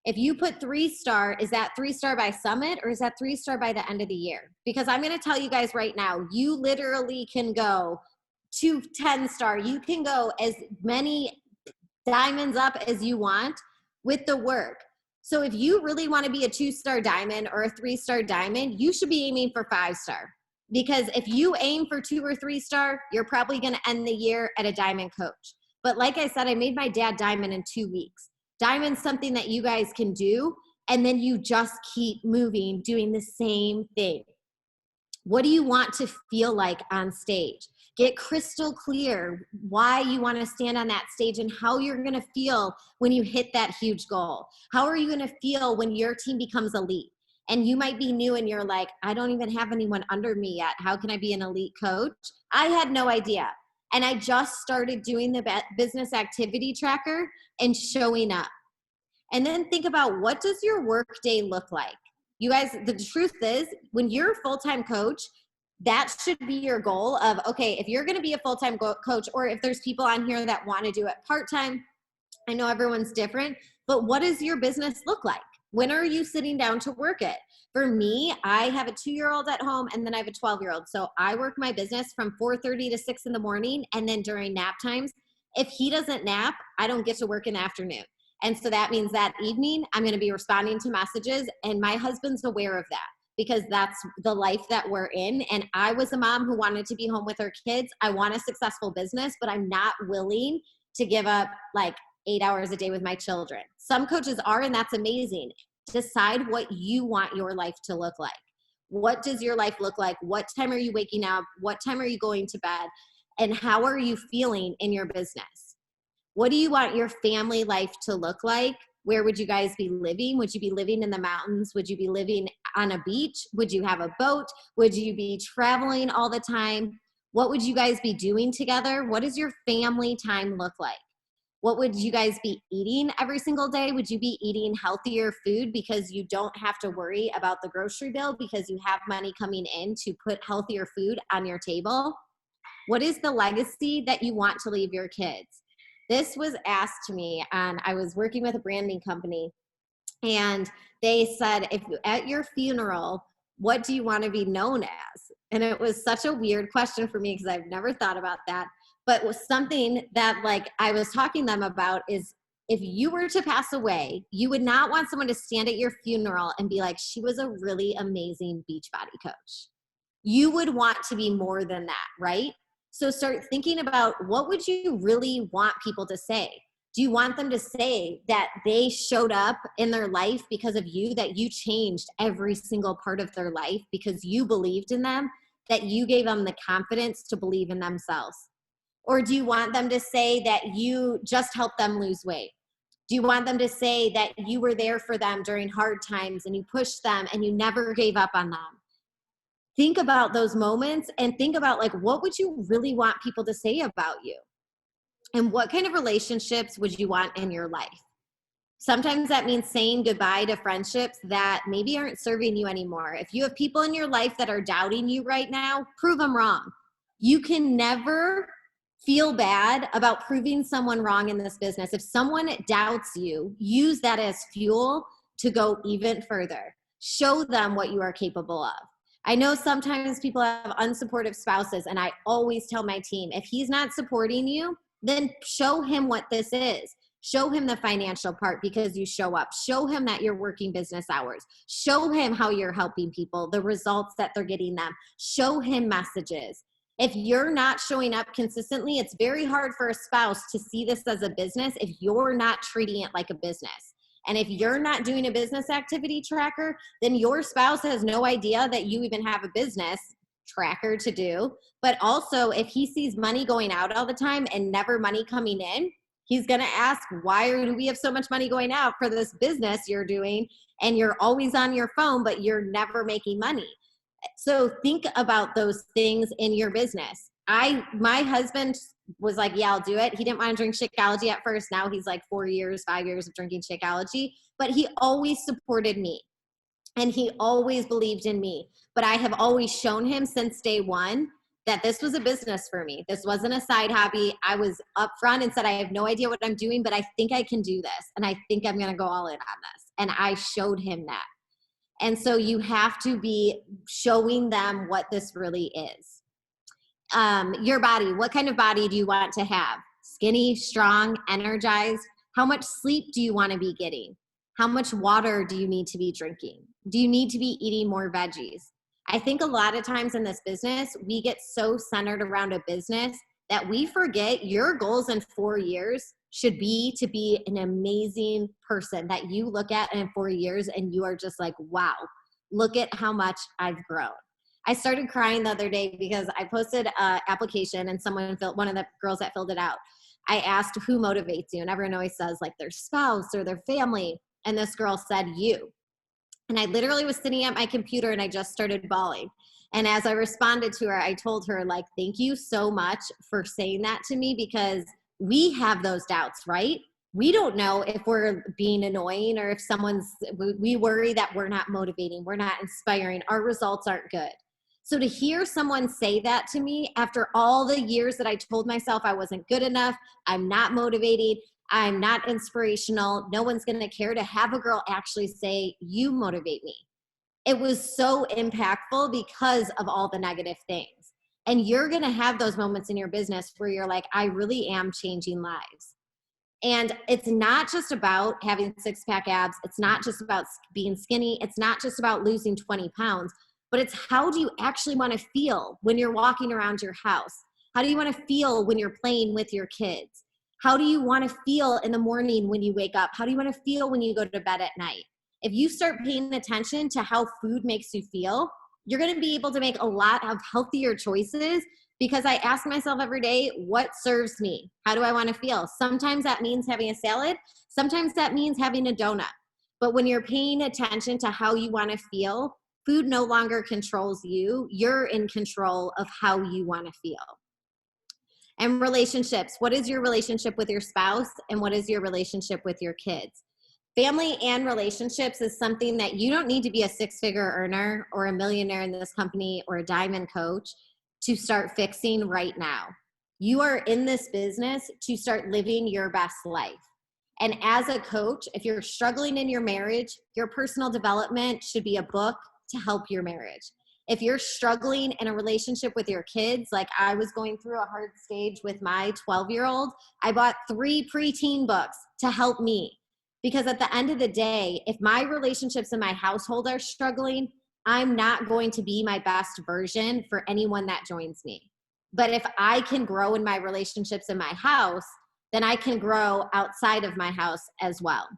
If you put 3-star, is that 3-star by Summit or is that 3-star by the end of the year? Because I'm going to tell you guys right now, you literally can go to 10-star. You can go as many diamonds up as you want with the work. So if you really want to be a 2-star diamond or a 3-star diamond, you should be aiming for 5-star. Because if you aim for 2 or 3-star, you're probably going to end the year at a diamond coach. But like I said, I made my dad diamond in 2 weeks. Diamond's something that you guys can do, and then you just keep moving, doing the same thing. What do you want to feel like on stage? Get crystal clear why you want to stand on that stage and how you're going to feel when you hit that huge goal. How are you going to feel when your team becomes elite? And you might be new and you're like, I don't even have anyone under me yet. How can I be an elite coach? I had no idea. And I just started doing the business activity tracker and showing up. And then think about, what does your work day look like? You guys, the truth is, when you're a full-time coach, that should be your goal of, okay, if you're going to be a full-time coach, or if there's people on here that want to do it part-time, I know everyone's different, but what does your business look like? When are you sitting down to work it? For me, I have a 2-year-old at home and then I have a 12-year-old. So I work my business from 4:30 to 6 in the morning. And then during nap times, if he doesn't nap, I don't get to work in the afternoon. And so that means that evening, I'm going to be responding to messages, and my husband's aware of that because that's the life that we're in. And I was a mom who wanted to be home with her kids. I want a successful business, but I'm not willing to give up like 8 hours a day with my children. Some coaches are, and that's amazing. Decide what you want your life to look like. What does your life look like? What time are you waking up? What time are you going to bed? And how are you feeling in your business? What do you want your family life to look like? Where would you guys be living? Would you be living in the mountains? Would you be living on a beach? Would you have a boat? Would you be traveling all the time? What would you guys be doing together? What does your family time look like? What would you guys be eating every single day? Would you be eating healthier food because you don't have to worry about the grocery bill because you have money coming in to put healthier food on your table? What is the legacy that you want to leave your kids? This was asked to me, and I was working with a branding company, and they said, if at your funeral, what do you want to be known as? And it was such a weird question for me because I've never thought about that. But was something that like I was talking to them about is, if you were to pass away, you would not want someone to stand at your funeral and be like, she was a really amazing Beachbody coach. You would want to be more than that, right? So start thinking about, what would you really want people to say? Do you want them to say that they showed up in their life because of you, that you changed every single part of their life because you believed in them, that you gave them the confidence to believe in themselves? Or do you want them to say that you just helped them lose weight? Do you want them to say that you were there for them during hard times and you pushed them and you never gave up on them? think about those moments and think about like, what would you really want people to say about you? And what kind of relationships would you want in your life? Sometimes that means saying goodbye to friendships that maybe aren't serving you anymore. If you have people in your life that are doubting you right now, prove them wrong. You can never feel bad about proving someone wrong in this business. If someone doubts you, use that as fuel to go even further. Show them what you are capable of. I know sometimes people have unsupportive spouses, and I always tell my team, if he's not supporting you, then show him what this is. Show him the financial part because you show up. Show him that you're working business hours. Show him how you're helping people, the results that they're getting them. Show him messages. If you're not showing up consistently, it's very hard for a spouse to see this as a business if you're not treating it like a business. And if you're not doing a business activity tracker, then your spouse has no idea that you even have a business tracker to do. But also, if he sees money going out all the time and never money coming in, he's going to ask, why do we have so much money going out for this business you're doing? And you're always on your phone, but you're never making money. So think about those things in your business. My husband was like, yeah, I'll do it. He didn't want to drink Shakeology at first. Now he's like 5 years of drinking Shakeology, but he always supported me and he always believed in me. But I have always shown him since day one that this was a business for me. This wasn't a side hobby. I was upfront and said, I have no idea what I'm doing, but I think I can do this. And I think I'm going to go all in on this. And I showed him that. And so you have to be showing them what this really is. Your body, what kind of body do you want to have? Skinny, strong, energized? How much sleep do you want to be getting? How much water do you need to be drinking? Do you need to be eating more veggies? I think a lot of times in this business, we get so centered around a business that we forget your goals in 4 years should be to be an amazing person that you look at in 4 years and you are just like, wow, look at how much I've grown. I started crying the other day because I posted an application and one of the girls that filled it out, I asked who motivates you, and everyone always says like their spouse or their family. And this girl said you. And I literally was sitting at my computer and I just started bawling. And as I responded to her, I told her like, thank you so much for saying that to me, because we have those doubts, right? We don't know if we're being annoying or if we worry that we're not motivating, we're not inspiring, our results aren't good. So to hear someone say that to me after all the years that I told myself I wasn't good enough, I'm not motivating, I'm not inspirational, no one's going to care, to have a girl actually say, you motivate me. It was so impactful because of all the negative things. And you're going to have those moments in your business where you're like, I really am changing lives. And it's not just about having 6-pack abs. It's not just about being skinny. It's not just about losing 20 pounds, but it's how do you actually want to feel when you're walking around your house? How do you want to feel when you're playing with your kids? How do you want to feel in the morning when you wake up? How do you want to feel when you go to bed at night? If you start paying attention to how food makes you feel, you're going to be able to make a lot of healthier choices, because I ask myself every day, what serves me? How do I want to feel? Sometimes that means having a salad. Sometimes that means having a donut. But when you're paying attention to how you want to feel, food no longer controls you. You're in control of how you want to feel. And relationships. What is your relationship with your spouse? And what is your relationship with your kids? Family and relationships is something that you don't need to be a 6-figure earner or a millionaire in this company or a diamond coach to start fixing right now. You are in this business to start living your best life. And as a coach, if you're struggling in your marriage, your personal development should be a book to help your marriage. If you're struggling in a relationship with your kids, like I was going through a hard stage with my 12-year-old, I bought 3 preteen books to help me. Because at the end of the day, if my relationships in my household are struggling, I'm not going to be my best version for anyone that joins me. But if I can grow in my relationships in my house, then I can grow outside of my house as well.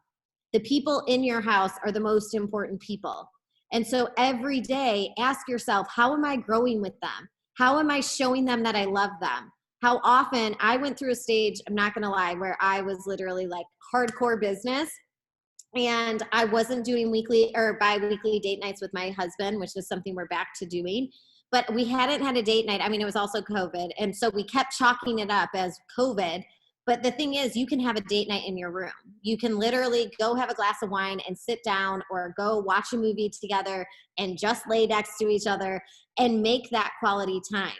The people in your house are the most important people. And so every day, ask yourself, how am I growing with them? How am I showing them that I love them? How often I went through a stage, I'm not going to lie, where I was literally like hardcore business. And I wasn't doing weekly or bi-weekly date nights with my husband, which is something we're back to doing. But we hadn't had a date night. I mean, it was also COVID. And so we kept chalking it up as COVID. But the thing is, you can have a date night in your room. You can literally go have a glass of wine and sit down, or go watch a movie together and just lay next to each other and make that quality time.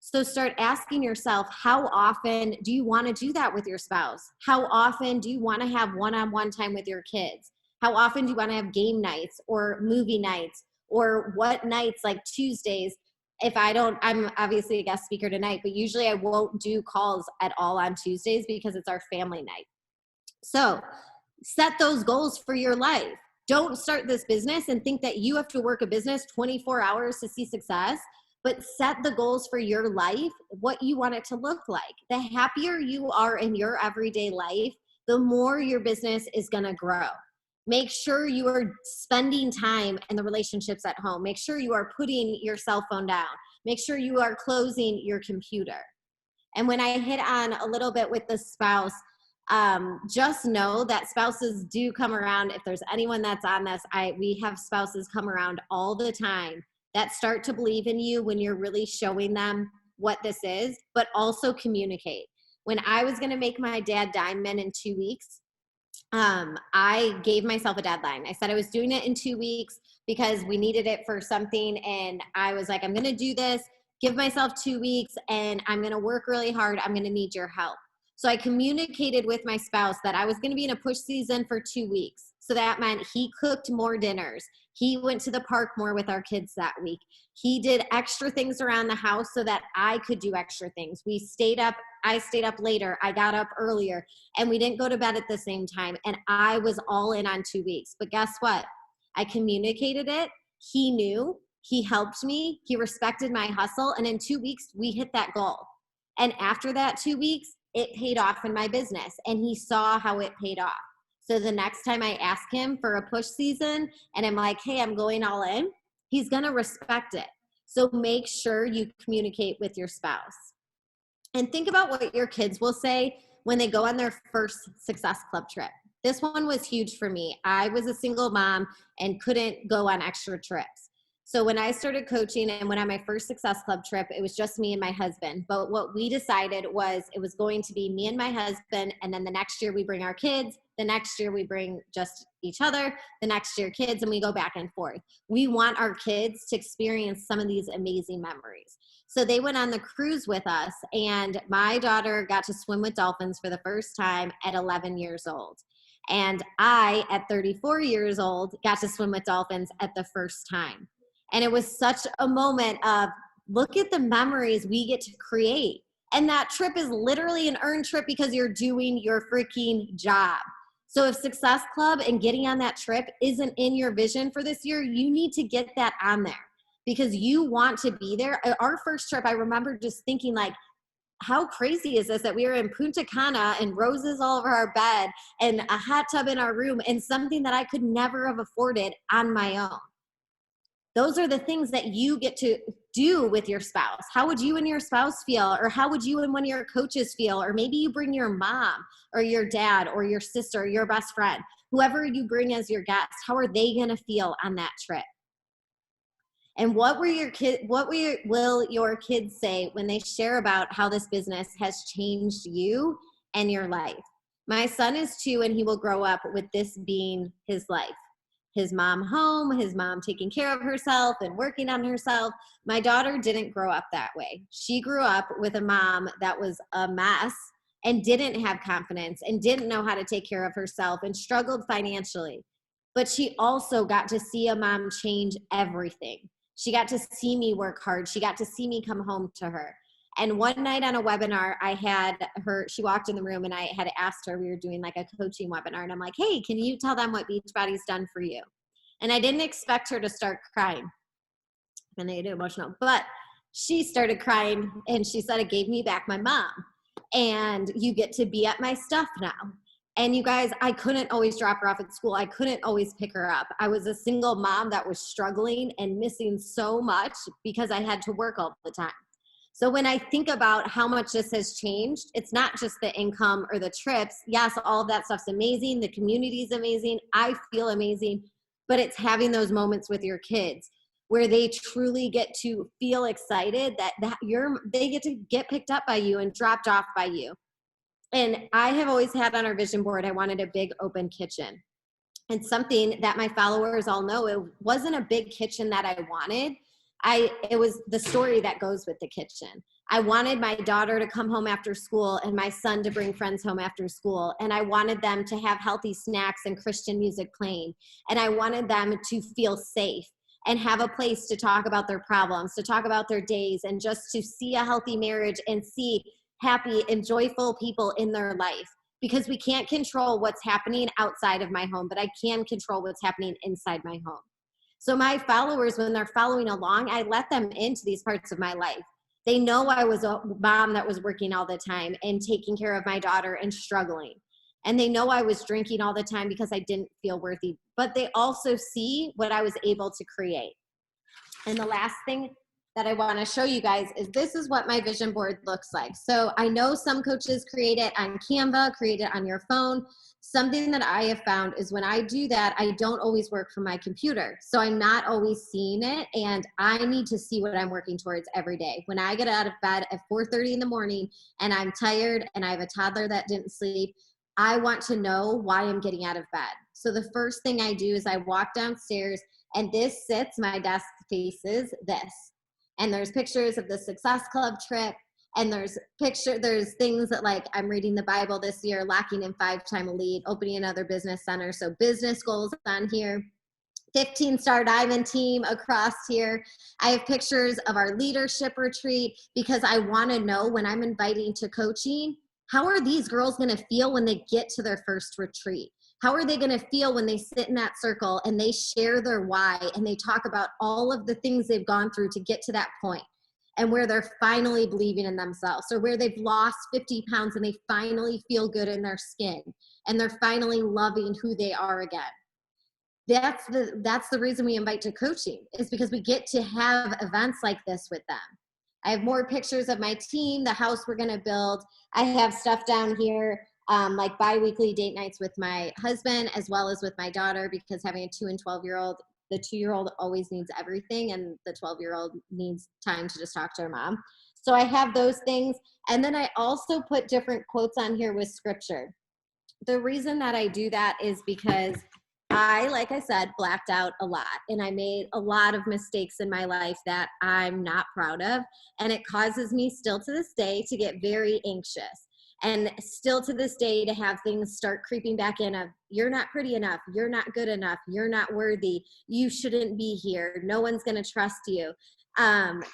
So start asking yourself, how often do you want to do that with your spouse? How often do you want to have one-on-one time with your kids? How often do you want to have game nights or movie nights, or what nights, like Tuesdays? If I don't, I'm obviously a guest speaker tonight, but usually I won't do calls at all on Tuesdays because it's our family night. So set those goals for your life. Don't start this business and think that you have to work a business 24 hours to see success, but set the goals for your life, what you want it to look like. The happier you are in your everyday life, the more your business is going to grow. Make sure you are spending time in the relationships at home. Make sure you are putting your cell phone down. Make sure you are closing your computer. And when I hit on a little bit with the spouse, just know that spouses do come around. If there's anyone that's on this, we have spouses come around all the time that start to believe in you when you're really showing them what this is, but also communicate. When I was going to make my dad diamond in 2 weeks, I gave myself a deadline. I said I was doing it in 2 weeks because we needed it for something. And I was like, I'm going to do this, give myself 2 weeks, and I'm going to work really hard. I'm going to need your help. So I communicated with my spouse that I was going to be in a push season for 2 weeks. So that meant he cooked more dinners. He went to the park more with our kids that week. He did extra things around the house so that I could do extra things. I stayed up later. I got up earlier, and we didn't go to bed at the same time. And I was all in on 2 weeks. But guess what? I communicated it. He knew. He helped me. He respected my hustle. And in 2 weeks, we hit that goal. And after that 2 weeks, it paid off in my business. And he saw how it paid off. So the next time I ask him for a push season and I'm like, hey, I'm going all in, he's going to respect it. So make sure you communicate with your spouse. And think about what your kids will say when they go on their first Success Club trip. This one was huge for me. I was a single mom and couldn't go on extra trips. So when I started coaching and went on my first Success Club trip, it was just me and my husband. But what we decided was it was going to be me and my husband, and then the next year we bring our kids, the next year we bring just each other, the next year kids, and we go back and forth. We want our kids to experience some of these amazing memories. So they went on the cruise with us, and my daughter got to swim with dolphins for the first time at 11 years old. And I, at 34 years old, got to swim with dolphins at the first time. And it was such a moment of, look at the memories we get to create. And that trip is literally an earned trip because you're doing your freaking job. So if Success Club and getting on that trip isn't in your vision for this year, you need to get that on there because you want to be there. Our first trip, I remember just thinking like, how crazy is this that we were in Punta Cana and roses all over our bed and a hot tub in our room and something that I could never have afforded on my own. Those are the things that you get to do with your spouse. How would you and your spouse feel? Or how would you and one of your coaches feel? Or maybe you bring your mom or your dad or your sister or your best friend. Whoever you bring as your guest, how are they going to feel on that trip? And what will your kids say when they share about how this business has changed you and your life? My son is 2 and he will grow up with this being his life. His mom home, his mom taking care of herself and working on herself. My daughter didn't grow up that way. She grew up with a mom that was a mess and didn't have confidence and didn't know how to take care of herself and struggled financially. But she also got to see a mom change everything. She got to see me work hard. She got to see me come home to her. And one night on a webinar, I had her, she walked in the room and I had asked her, we were doing like a coaching webinar, and I'm like, hey, can you tell them what Beachbody's done for you? And I didn't expect her to start crying. And I get emotional, but she started crying and she said, it gave me back my mom. And you get to be at my stuff now. And you guys, I couldn't always drop her off at school. I couldn't always pick her up. I was a single mom that was struggling and missing so much because I had to work all the time. So when I think about how much this has changed, it's not just the income or the trips. Yes, all of that stuff's amazing. The community is amazing. I feel amazing, but it's having those moments with your kids where they truly get to feel excited that they get to get picked up by you and dropped off by you. And I have always had on our vision board, I wanted a big open kitchen. And something that my followers all know, it wasn't a big kitchen that I wanted. It was the story that goes with the kitchen. I wanted my daughter to come home after school and my son to bring friends home after school. And I wanted them to have healthy snacks and Christian music playing. And I wanted them to feel safe and have a place to talk about their problems, to talk about their days, and just to see a healthy marriage and see happy and joyful people in their life. Because we can't control what's happening outside of my home, but I can control what's happening inside my home. So my followers, when they're following along, I let them into these parts of my life. They know I was a mom that was working all the time and taking care of my daughter and struggling. And they know I was drinking all the time because I didn't feel worthy. But they also see what I was able to create. And the last thing that I want to show you guys is this is what my vision board looks like. So I know some coaches create it on Canva, create it on your phone. Something that I have found is when I do that, I don't always work from my computer. So I'm not always seeing it, and I need to see what I'm working towards every day. When I get out of bed at 4:30 in the morning and I'm tired and I have a toddler that didn't sleep, I want to know why I'm getting out of bed. So the first thing I do is I walk downstairs, and this sits, my desk faces this. And there's pictures of the Success Club trip. And there's things that, like, I'm reading the Bible this year, locking in 5-time elite, opening another business center. So business goals on here, 15-star diamond team across here. I have pictures of our leadership retreat because I want to know when I'm inviting to coaching, how are these girls going to feel when they get to their first retreat? How are they going to feel when they sit in that circle and they share their why and they talk about all of the things they've gone through to get to that point, and where they're finally believing in themselves, or where they've lost 50 pounds and they finally feel good in their skin and they're finally loving who they are again. That's the reason we invite to coaching, is because we get to have events like this with them. I have more pictures of my team, the house we're going to build. I have stuff down here, like bi-weekly date nights with my husband as well as with my daughter, because having a 2 and 12-year-old, the 2-year-old always needs everything, and the 12-year-old needs time to just talk to her mom. So I have those things. And then I also put different quotes on here with scripture. The reason that I do that is because I, like I said, blacked out a lot, and I made a lot of mistakes in my life that I'm not proud of. And it causes me still to this day to get very anxious. And still to this day to have things start creeping back in of, you're not pretty enough, you're not good enough, you're not worthy, you shouldn't be here, no one's going to trust you,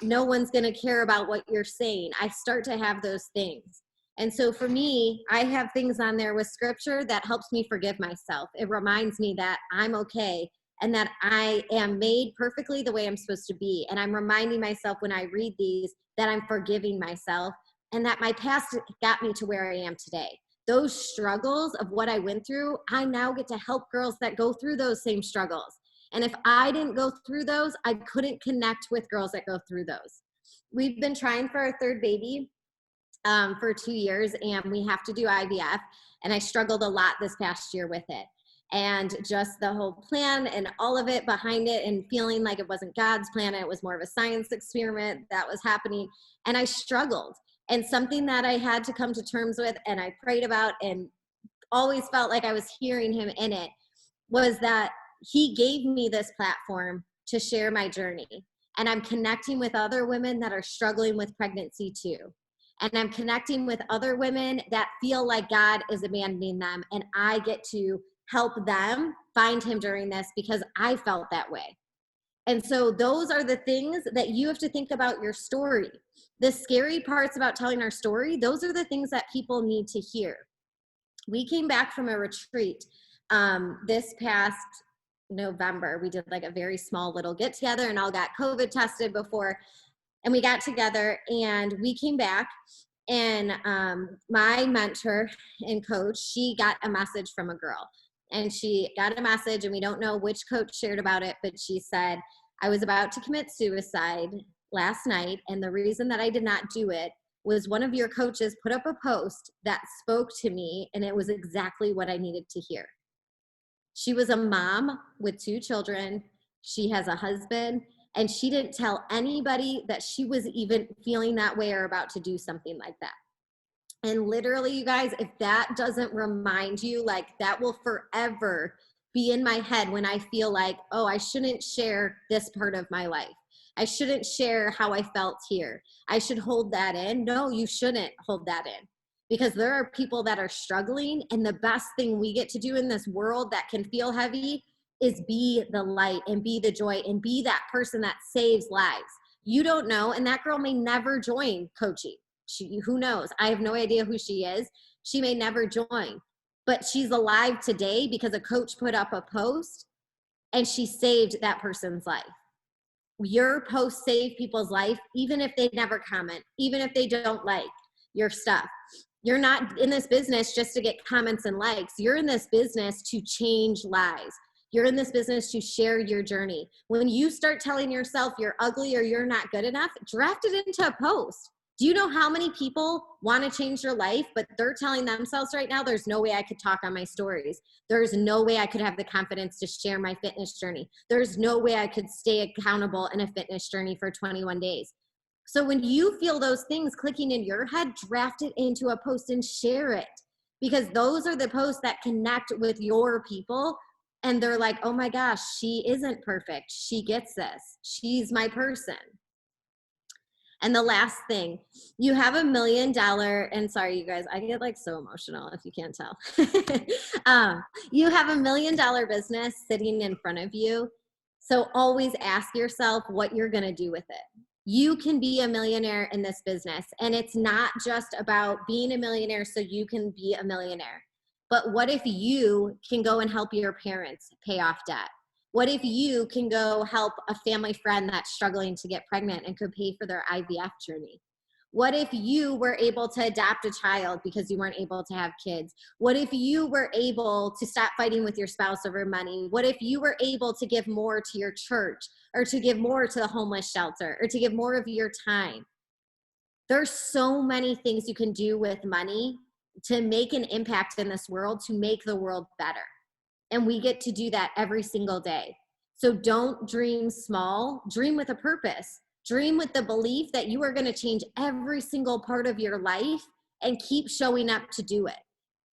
no one's going to care about what you're saying. I start to have those things. And so for me, I have things on there with scripture that helps me forgive myself. It reminds me that I'm okay and that I am made perfectly the way I'm supposed to be. And I'm reminding myself when I read these that I'm forgiving myself, and that my past got me to where I am today. Those struggles of what I went through, I now get to help girls that go through those same struggles. And if I didn't go through those, I couldn't connect with girls that go through those. We've been trying for our third baby for 2 years, and we have to do IVF. And I struggled a lot this past year with it. And just the whole plan and all of it behind it, and feeling like it wasn't God's plan, and it was more of a science experiment that was happening. And I struggled. And something that I had to come to terms with, and I prayed about and always felt like I was hearing him in it, was that he gave me this platform to share my journey. And I'm connecting with other women that are struggling with pregnancy too. And I'm connecting with other women that feel like God is abandoning them. And I get to help them find him during this because I felt that way. And so those are the things that you have to think about your story. The scary parts about telling our story, those are the things that people need to hear. We came back from a retreat this past November. We did like a very small little get together, and all got COVID tested before. And we got together and we came back, and my mentor and coach, she got a message from a girl. And she got a message, and we don't know which coach shared about it, but she said, I was about to commit suicide. last night. And the reason that I did not do it was one of your coaches put up a post that spoke to me, and it was exactly what I needed to hear. She was a mom with 2 children. She has a husband, and she didn't tell anybody that she was even feeling that way or about to do something like that. And literally, you guys, if that doesn't remind you, like, that will forever be in my head when I feel like, oh, I shouldn't share this part of my life. I shouldn't share how I felt here. I should hold that in. No, you shouldn't hold that in, because there are people that are struggling. And the best thing we get to do in this world that can feel heavy is be the light and be the joy and be that person that saves lives. You don't know. And that girl may never join coaching. Who knows? I have no idea who she is. She may never join, but she's alive today because a coach put up a post and she saved that person's life. Your posts save people's life, even if they never comment, even if they don't like your stuff. You're not in this business just to get comments and likes. You're in this business to change lives. You're in this business to share your journey. When you start telling yourself you're ugly or you're not good enough, draft it into a post. Do you know how many people want to change their life, but they're telling themselves right now, there's no way I could talk on my stories. There's no way I could have the confidence to share my fitness journey. There's no way I could stay accountable in a fitness journey for 21 days. So when you feel those things clicking in your head, draft it into a post and share it, because those are the posts that connect with your people. And they're like, oh my gosh, she isn't perfect. She gets this. She's my person. And the last thing, you have $1 million, and sorry, you guys, I get like so emotional if you can't tell. You have $1 million business sitting in front of you. So always ask yourself what you're going to do with it. You can be a millionaire in this business. And it's not just about being a millionaire so you can be a millionaire. But what if you can go and help your parents pay off debt? What if you can go help a family friend that's struggling to get pregnant and could pay for their IVF journey? What if you were able to adopt a child because you weren't able to have kids? What if you were able to stop fighting with your spouse over money? What if you were able to give more to your church, or to give more to the homeless shelter, or to give more of your time? There's so many things you can do with money to make an impact in this world, to make the world better. And we get to do that every single day. So don't dream small, dream with a purpose. Dream with the belief that you are going to change every single part of your life, and keep showing up to do it.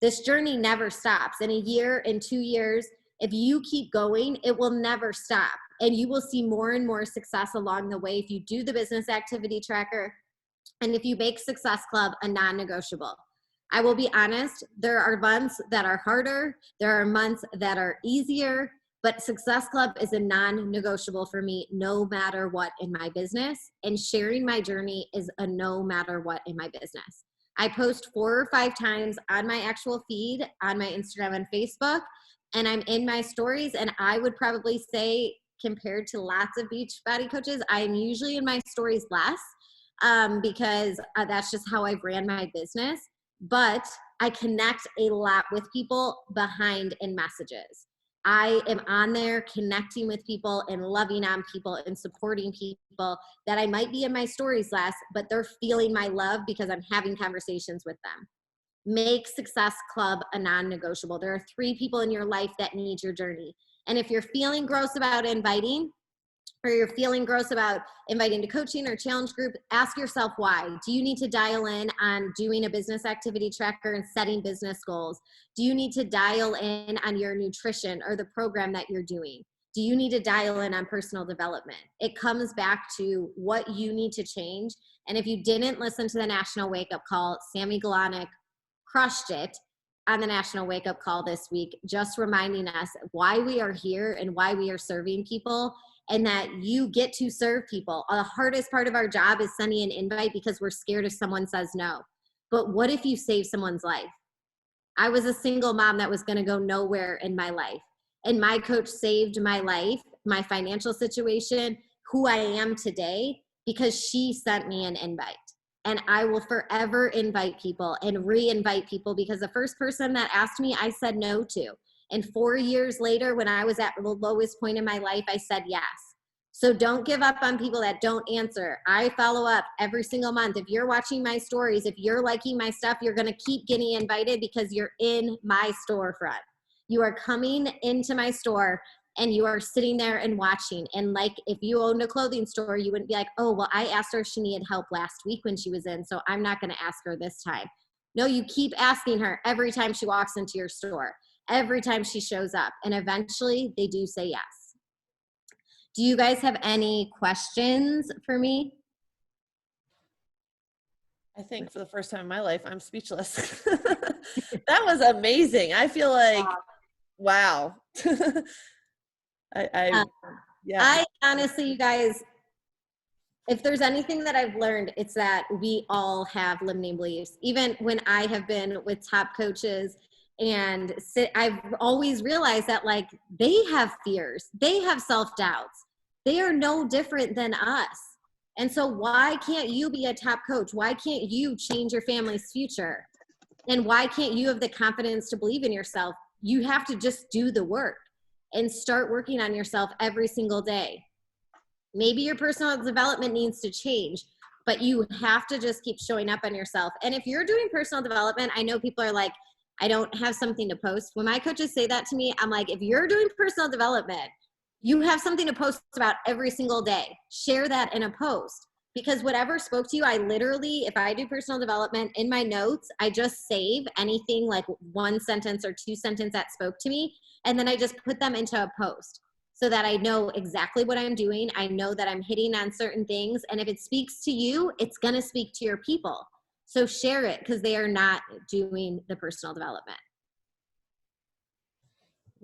This journey never stops. In a year, in 2 years, if you keep going, it will never stop. And you will see more and more success along the way if you do the business activity tracker, and if you make Success Club a non-negotiable. I will be honest, there are months that are harder, there are months that are easier, but Success Club is a non-negotiable for me no matter what in my business, and sharing my journey is a no matter what in my business. I post 4 or 5 times on my actual feed, on my Instagram and Facebook, and I'm in my stories, and I would probably say, compared to lots of Beachbody coaches, I'm usually in my stories less, because that's just how I've ran my business. But I connect a lot with people behind in messages. I am on there connecting with people and loving on people and supporting people that I might be in my stories less, but they're feeling my love because I'm having conversations with them. Make Success Club a non-negotiable. There are 3 people in your life that need your journey. And if you're feeling gross about inviting, or you're feeling gross about inviting to coaching or challenge group, ask yourself why. Do you need to dial in on doing a business activity tracker and setting business goals? Do you need to dial in on your nutrition or the program that you're doing? Do you need to dial in on personal development? It comes back to what you need to change. And if you didn't listen to the National Wake Up Call, Sammy Galanick crushed it on the National Wake Up Call this week, just reminding us why we are here and why we are serving people, and that you get to serve people. The hardest part of our job is sending an invite because we're scared if someone says no. But what if you save someone's life? I was a single mom that was going to go nowhere in my life, and my coach saved my life, my financial situation, who I am today, because she sent me an invite. And I will forever invite people and re-invite people, because the first person that asked me, I said no to. And 4 years later, when I was at the lowest point in my life, I said yes. So don't give up on people that don't answer. I follow up every single month. If you're watching my stories, if you're liking my stuff, you're going to keep getting invited because you're in my storefront. You are coming into my store and you are sitting there and watching. And like if you owned a clothing store, you wouldn't be like, oh, well, I asked her if she needed help last week when she was in, so I'm not going to ask her this time. No, you keep asking her every time she walks into your store, every time she shows up. And eventually they do say yes. Do you guys have any questions for me? I think for the first time in my life, I'm speechless. That was amazing. I feel like, wow. Um, Yeah. I honestly, you guys, if there's anything that I've learned, it's that we all have limiting beliefs. Even when I have been with top coaches and I've always realized that like they have fears, they have self-doubts. They are no different than us. And so why can't you be a top coach? Why can't you change your family's future? And why can't you have the confidence to believe in yourself? You have to just do the work and start working on yourself every single day. Maybe your personal development needs to change, but you have to just keep showing up on yourself. And if you're doing personal development, I know people are like, I don't have something to post. When my coaches say that to me, I'm like, if you're doing personal development, you have something to post about every single day. Share that in a post. Because whatever spoke to you, I literally, if I do personal development in my notes, I just save anything like one sentence or two sentences that spoke to me. And then I just put them into a post so that I know exactly what I'm doing. I know that I'm hitting on certain things. And if it speaks to you, it's going to speak to your people. So share it because they are not doing the personal development.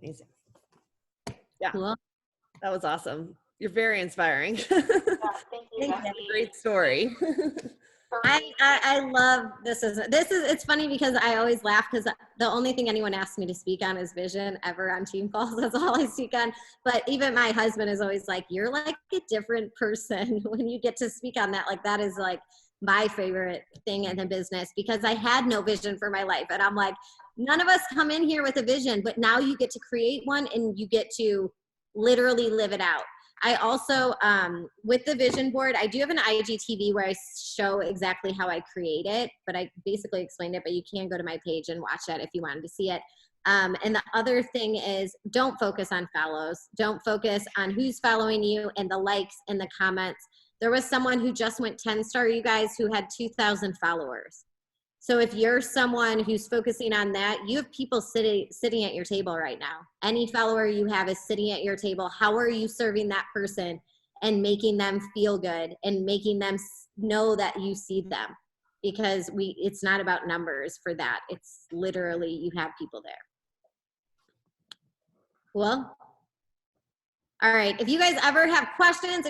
Amazing. Yeah. Cool. That was awesome. You're very inspiring. Thank you, Thank you. Jessie. Great story. For I me, love this. It's funny because I always laugh because the only thing anyone asks me to speak on is vision ever on team calls. That's all I speak on. But even my husband is always like, you're like a different person when you get to speak on that. Like that is like my favorite thing in the business because I had no vision for my life. And I'm like, none of us come in here with a vision, but now you get to create one and you get to literally live it out. I also, with the vision board, I do have an IGTV where I show exactly how I create it, but I basically explained it, but you can go to my page and watch it if you wanted to see it. And the other thing is don't focus on follows. Don't focus on who's following you and the likes and the comments. There was someone who just went 10-star, you guys, who had 2,000 followers. So if you're someone who's focusing on that, you have people sitting at your table right now. Any follower you have is sitting at your table. How are you serving that person and making them feel good and making them know that you see them? Because it's not about numbers for that. It's literally you have people there. Cool. All right. If you guys ever have questions,